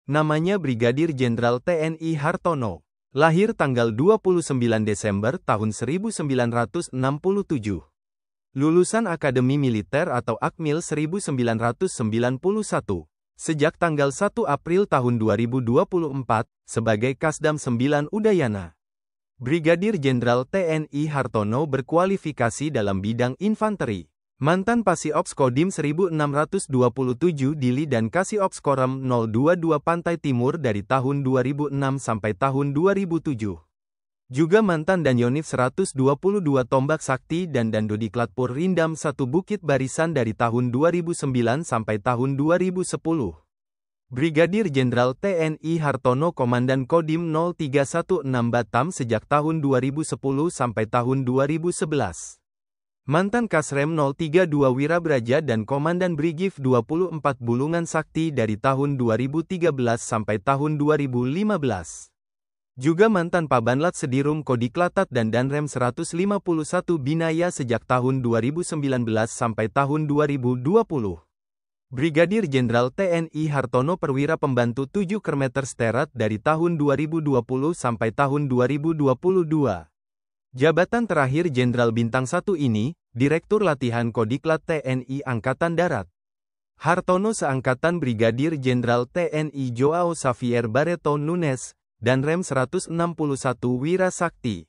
Namanya Brigadir Jenderal TNI Hartono. Lahir tanggal 29 Desember tahun 1967. Lulusan Akademi Militer atau Akmil 1991. Sejak tanggal 1 April tahun 2024, sebagai Kasdam 9 Udayana. Brigadir Jenderal TNI Hartono berkualifikasi dalam bidang infanteri. Mantan Pasiops Kodim 1627 Dili dan Kasiops Korem 022 Pantai Timur dari tahun 2006 sampai tahun 2007. Juga mantan Danyonif 122 Tombak Sakti dan Dandodiklatpur Rindam 1 Bukit Barisan dari tahun 2009 sampai tahun 2010. Brigadir Jenderal TNI Hartono Komandan Kodim 0316 Batam sejak tahun 2010 sampai tahun 2011. Mantan Kasrem 032 Wirabraja dan Komandan Brigif 24 Bulungan Sakti dari tahun 2013 sampai tahun 2015. Juga mantan Pabanlat Sedirum Kodiklatat dan Danrem 151 Binaya sejak tahun 2019 sampai tahun 2020. Brigadir Jenderal TNI Hartono Perwira Pembantu 7 Kermeter dari tahun 2020 sampai tahun 2022. Jabatan terakhir Jenderal Bintang 1 ini, Direktur Latihan Kodiklat TNI Angkatan Darat. Hartono seangkatan Brigadir Jenderal TNI Joao Xavier Barreto Nunes, dan Rem 161 Wira Sakti.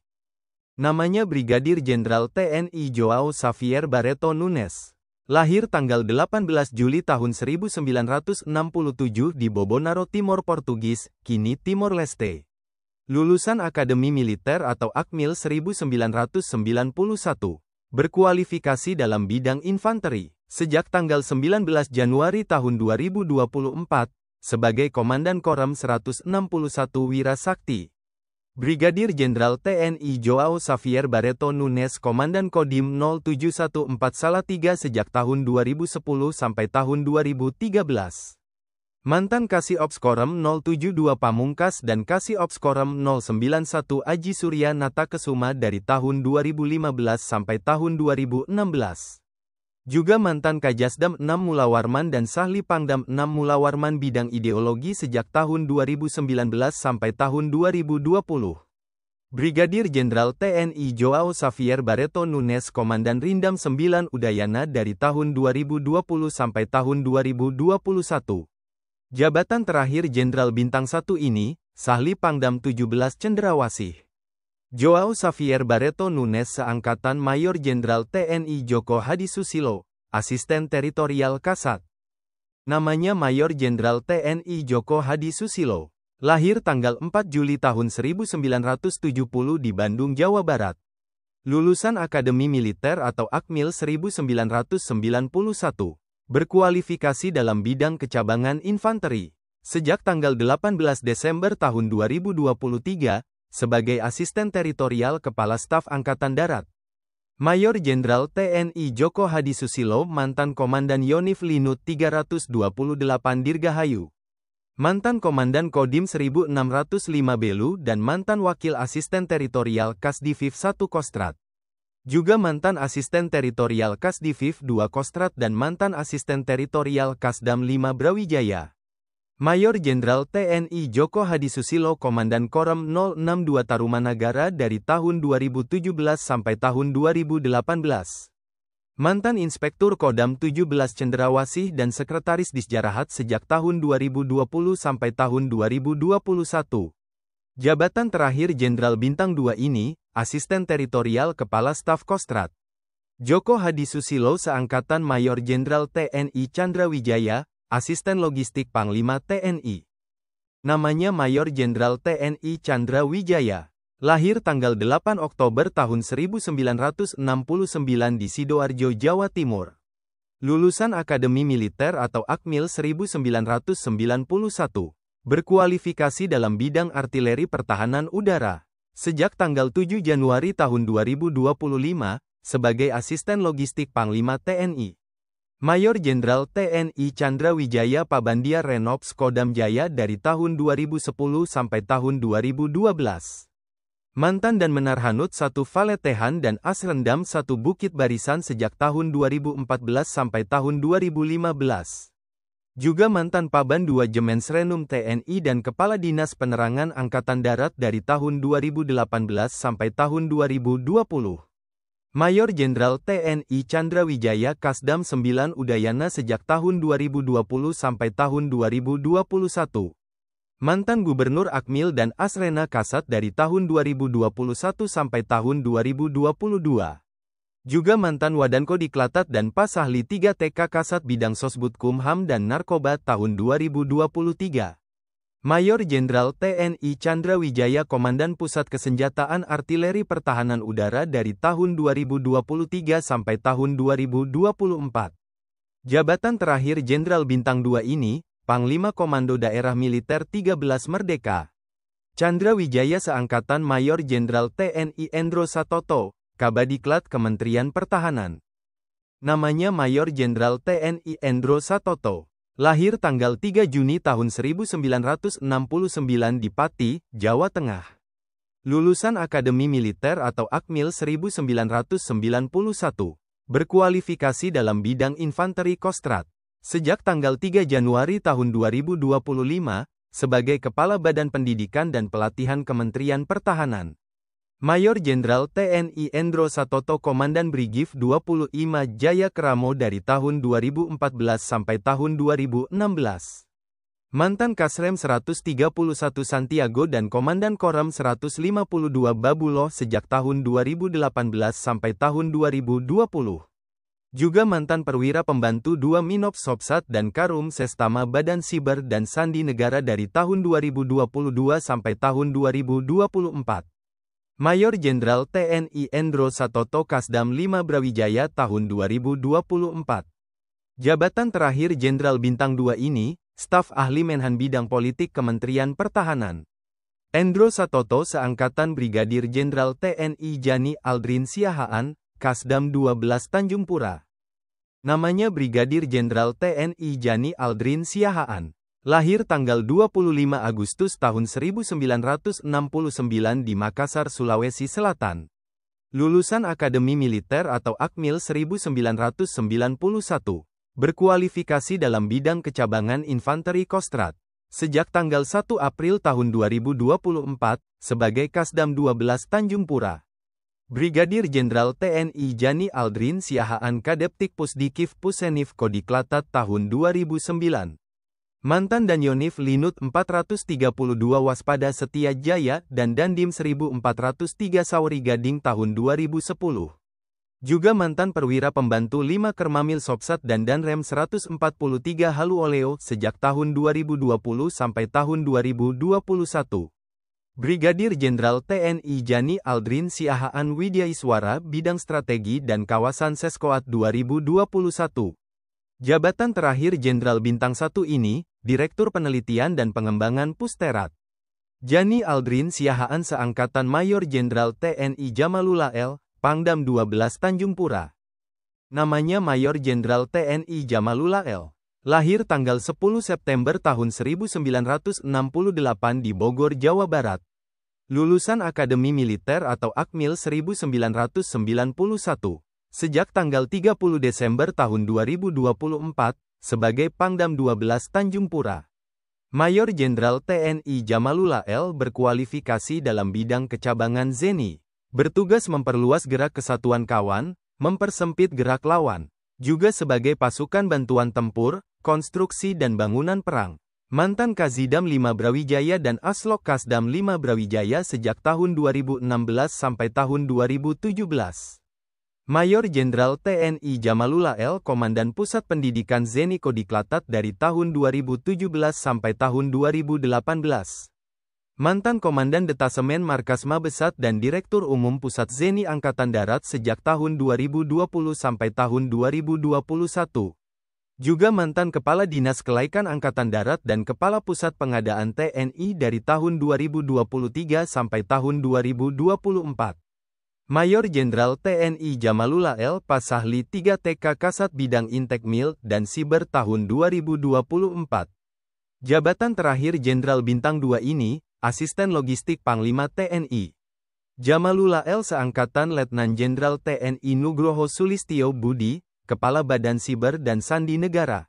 Namanya Brigadir Jenderal TNI Joao Xavier Barreto Nunes. Lahir tanggal 18 Juli tahun 1967 di Bobonaro Timor Portugis, kini Timor Leste. Lulusan Akademi Militer atau Akmil 1991. Berkualifikasi dalam bidang infanteri. Sejak tanggal 19 Januari tahun 2024, sebagai Komandan Korem 161 Wira Sakti. Brigadir Jenderal TNI Joao Xavier Barreto Nunes Komandan Kodim 0714 Salatiga sejak tahun 2010 sampai tahun 2013. Mantan Kasiops Korem 072 Pamungkas dan Kasiops Korem 091 Aji Surya Natakesuma dari tahun 2015 sampai tahun 2016. Juga mantan Kajasdam 6 Mulawarman dan Sahli Pangdam 6 Mulawarman bidang ideologi sejak tahun 2019 sampai tahun 2020. Brigadir Jenderal TNI Joao Xavier Barreto Nunes Komandan Rindam 9 Udayana dari tahun 2020 sampai tahun 2021. Jabatan terakhir Jenderal Bintang 1 ini, Sahli Pangdam 17 Cendrawasih. Joao Xavier Barreto Nunes seangkatan Mayor Jenderal TNI Joko Hadi Susilo, Asisten Teritorial Kasat. Namanya Mayor Jenderal TNI Joko Hadi Susilo. Lahir tanggal 4 Juli tahun 1970 di Bandung, Jawa Barat. Lulusan Akademi Militer atau Akmil 1991. Berkualifikasi dalam bidang kecabangan infanteri. Sejak tanggal 18 Desember tahun 2023, sebagai Asisten Teritorial Kepala Staf Angkatan Darat. Mayor Jenderal TNI Joko Hadi Susilo mantan Komandan Yonif Linut 328 Dirgahayu. Mantan Komandan Kodim 1605 Belu dan mantan Wakil Asisten Teritorial Kasdivif 1 Kostrat. Juga mantan Asisten Teritorial Kasdivif 2 Kostrat dan mantan Asisten Teritorial Kasdam 5 Brawijaya. Mayor Jenderal TNI Joko Hadi Susilo Komandan Korem 062 Tarumanagara dari tahun 2017 sampai tahun 2018. Mantan Inspektur Kodam 17 Cendrawasih dan Sekretaris Disjarahat sejak tahun 2020 sampai tahun 2021. Jabatan terakhir Jenderal Bintang 2 ini, Asisten Teritorial Kepala Staf Kostrat. Joko Hadi Susilo seangkatan Mayor Jenderal TNI Chandra Wijaya, Asisten Logistik Panglima TNI. Namanya Mayor Jenderal TNI Chandra Wijaya. Lahir tanggal 8 Oktober tahun 1969 di Sidoarjo, Jawa Timur. Lulusan Akademi Militer atau Akmil 1991. Berkualifikasi dalam bidang artileri pertahanan udara. Sejak tanggal 7 Januari tahun 2025, sebagai Asisten Logistik Panglima TNI. Mayor Jenderal TNI Chandra Wijaya Pabandia Renops Kodam Jaya dari tahun 2010 sampai tahun 2012. Mantan dan Menarhanut 1 Valetehan dan Asrendam 1 Bukit Barisan sejak tahun 2014 sampai tahun 2015. Juga mantan Paban II Gemensrenum TNI dan Kepala Dinas Penerangan Angkatan Darat dari tahun 2018 sampai tahun 2020. Mayor Jenderal TNI Chandra Wijaya Kasdam 9 Udayana sejak tahun 2020 sampai tahun 2021. Mantan Gubernur Akmil dan Asrena Kasat dari tahun 2021 sampai tahun 2022. Juga mantan Wadanko Diklatat dan Pasahli 3 TK Kasat Bidang Sosbud Kumham dan Narkoba tahun 2023. Mayor Jenderal TNI Chandra Wijaya Komandan Pusat Kesenjataan Artileri Pertahanan Udara dari tahun 2023 sampai tahun 2024. Jabatan terakhir Jenderal Bintang 2 ini, Panglima Komando Daerah Militer 13 Merdeka. Chandra Wijaya seangkatan Mayor Jenderal TNI Endro Satoto, Kabadiklat Kementerian Pertahanan. Namanya Mayor Jenderal TNI Endro Satoto. Lahir tanggal 3 Juni tahun 1969 di Pati, Jawa Tengah. Lulusan Akademi Militer atau Akmil 1991. Berkualifikasi dalam bidang infanteri Kostrat. Sejak tanggal 3 Januari tahun 2025, sebagai Kepala Badan Pendidikan dan Pelatihan Kementerian Pertahanan. Mayor Jenderal TNI Endro Satoto Komandan Brigif 25 Jaya Keramo dari tahun 2014 sampai tahun 2016. Mantan Kasrem 131 Santiago dan Komandan Korem 152 Babulo sejak tahun 2018 sampai tahun 2020. Juga mantan Perwira Pembantu 2 Minop Sopsat dan Karum Sestama Badan Siber dan Sandi Negara dari tahun 2022 sampai tahun 2024. Mayor Jenderal TNI Endro Satoto Kasdam 5 Brawijaya tahun 2024. Jabatan terakhir Jenderal Bintang 2 ini, Staf Ahli Menhan Bidang Politik Kementerian Pertahanan. Endro Satoto seangkatan Brigadir Jenderal TNI Jani Aldrin Siahaan, Kasdam 12 Tanjung Pura. Namanya Brigadir Jenderal TNI Jani Aldrin Siahaan. Lahir tanggal 25 Agustus tahun 1969 di Makassar, Sulawesi Selatan. Lulusan Akademi Militer atau Akmil 1991. Berkualifikasi dalam bidang kecabangan infanteri Kostrat. Sejak tanggal 1 April tahun 2024, sebagai Kasdam 12 Tanjung Pura. Brigadir Jenderal TNI Jani Aldrin Siahaan Kadeptik Pusdikif Pusenif Kodiklatat tahun 2009. Mantan Danyonif Linut 432 Waspada Setia Jaya dan Dandim 1403 Sauri Gading tahun 2010. Juga mantan Perwira Pembantu 5 Kermamil Sopsat dan Danrem 143 Haluoleo sejak tahun 2020 sampai tahun 2021. Brigadir Jenderal TNI Jani Aldrin Siahaan Widyaiswara Bidang Strategi dan Kawasan Seskoat 2021. Jabatan terakhir Jenderal Bintang 1 ini, Direktur Penelitian dan Pengembangan Pusterat. Jani Aldrin Siahaan seangkatan Mayor Jenderal TNI Jamalulael, Pangdam 12 Tanjung Pura. Namanya Mayor Jenderal TNI Jamalulael. Lahir tanggal 10 September tahun 1968 di Bogor, Jawa Barat. Lulusan Akademi Militer atau Akmil 1991. Sejak tanggal 30 Desember tahun 2024, sebagai Pangdam 12 Tanjung Pura. Mayor Jenderal TNI Jamalulael berkualifikasi dalam bidang kecabangan ZENI. Bertugas memperluas gerak kesatuan kawan, mempersempit gerak lawan. Juga sebagai pasukan bantuan tempur, konstruksi dan bangunan perang. Mantan Kazidam 5 Brawijaya dan Aslok Kasdam 5 Brawijaya sejak tahun 2016 sampai tahun 2017. Mayor Jenderal TNI Jamalulael Komandan Pusat Pendidikan ZENI Kodiklatat dari tahun 2017 sampai tahun 2018. Mantan Komandan Detasemen Markas Mabesat dan Direktur Umum Pusat ZENI Angkatan Darat sejak tahun 2020 sampai tahun 2021. Juga mantan Kepala Dinas Kelaikan Angkatan Darat dan Kepala Pusat Pengadaan TNI dari tahun 2023 sampai tahun 2024. Mayor Jenderal TNI Jamalulael Pasahli 3 TK Kasat Bidang Intekmil dan Siber tahun 2024. Jabatan terakhir Jenderal Bintang 2 ini, Asisten Logistik Panglima TNI. Jamalulael seangkatan Letnan Jenderal TNI Nugroho Sulistyo Budi, Kepala Badan Siber dan Sandi Negara.